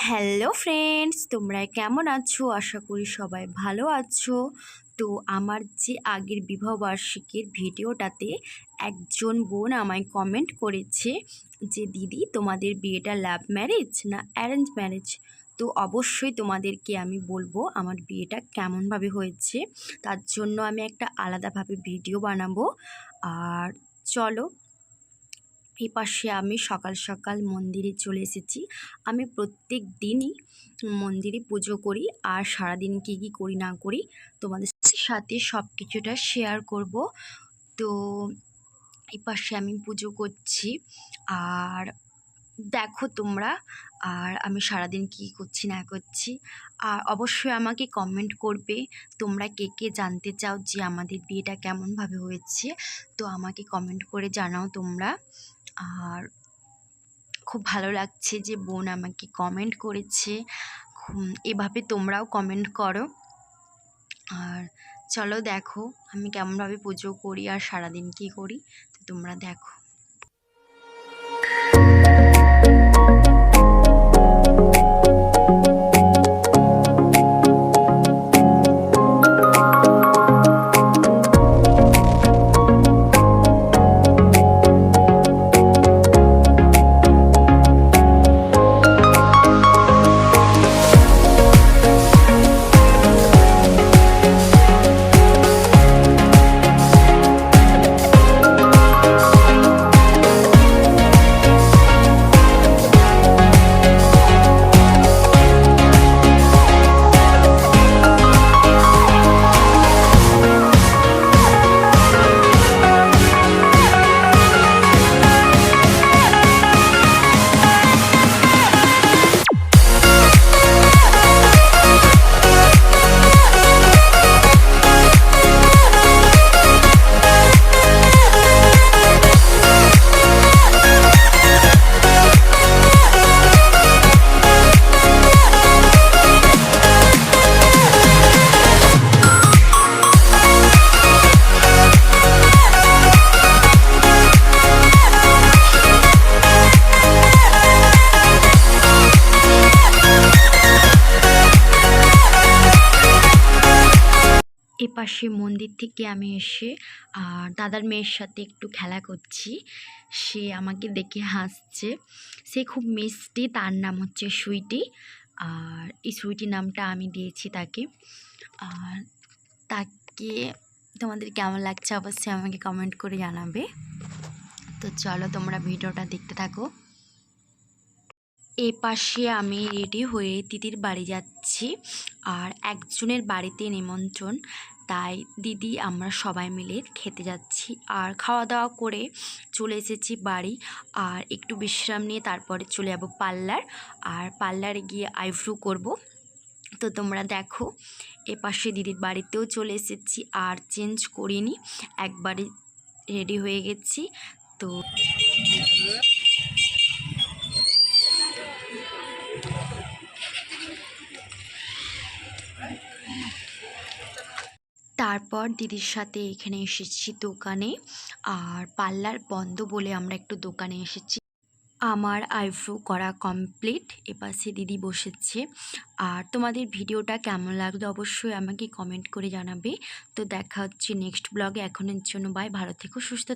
Hello friends, তোমরা কেমন আছো? আশা করি সবাই ভালো আছো। তো আমার যে আগের বিবাহবার্ষিকীর ভিডিওটাতে একজন বোন আমায় কমেন্ট করেছে যে দিদি, তোমাদের বিয়েটা লাভ ম্যারেজ না অ্যারেঞ্জ ম্যারেজ? তো অবশ্যই তোমাদেরকে আমি বলবো আমার বিয়েটা কেমনভাবে হয়েছে। তার জন্য আমি একটা আলাদাভাবে ভিডিও বানাবো। আর চলো, এই পাশে আমি সকাল সকাল মন্দিরে চলে এসেছি। আমি প্রত্যেক দিনই মন্দিরে পুজো করি, আর সারাদিন কী কী করি না করি তোমাদের সাথে সব কিছুটা শেয়ার করব। তো এই পাশে আমি পুজো করছি, আর দেখো তোমরা, আর আমি সারাদিন কী করছি না করছি। আর অবশ্যই আমাকে কমেন্ট করবে তোমরা কে কে জানতে চাও যে আমাদের বিয়েটা কেমনভাবে হয়েছে। তো আমাকে কমেন্ট করে জানাও তোমরা। আর খুব ভালো লাগছে যে বোন আমাকে কমেন্ট করেছে। এভাবে তোমরাও কমেন্ট করো। আর চলো দেখো আমি কেমনভাবে পুজো করি আর সারাদিন কী করি, তো তোমরা দেখো। এপাশে মন্দির থেকে আমি এসে আর দাদার মেয়ের সাথে একটু খেলা করছি। সে আমাকে দেখে হাসছে। সে খুব মিষ্টি, তার নাম হচ্ছে সুইটি। আর এই সুইটি নামটা আমি দিয়েছি তাকে। আর তাকে তোমাদের কেমন লাগছে অবশ্যই আমাকে কমেন্ট করে জানাবে। তো চলো তোমরা ভিডিওটা দেখতে থাকো। এ পাশে আমি রেডি হয়ে দিদির বাড়ি যাচ্ছি, আর একজনের বাড়িতে নিমন্ত্রণ, তাই দিদি আমরা সবাই মিলে খেতে যাচ্ছি। আর খাওয়া দাওয়া করে চলে এসেছি বাড়ি, আর একটু বিশ্রাম নিয়ে তারপরে চলে যাব পার্লার। আর পার্লারে গিয়ে আইব্রো করব। তো তোমরা দেখো, এ পাশে দিদির বাড়িতেও চলে এসেছি, আর চেঞ্জ করিনি, একবারে রেডি হয়ে গেছি। তো তারপর দিদির সাথে এখানে এসেছি দোকানে, আর পার্লার বন্ধ বলে আমরা একটু দোকানে এসেছি। আমার আইব্রো করা কমপ্লিট, এপাশে দিদি বসেছে। আর তোমাদের ভিডিওটা কেমন লাগলো অবশ্যই আমাকে কমেন্ট করে জানাবে। তো দেখা হচ্ছে নেক্সট ব্লগে। এখনের জন্য বাই, ভালো থেকো, সুস্থ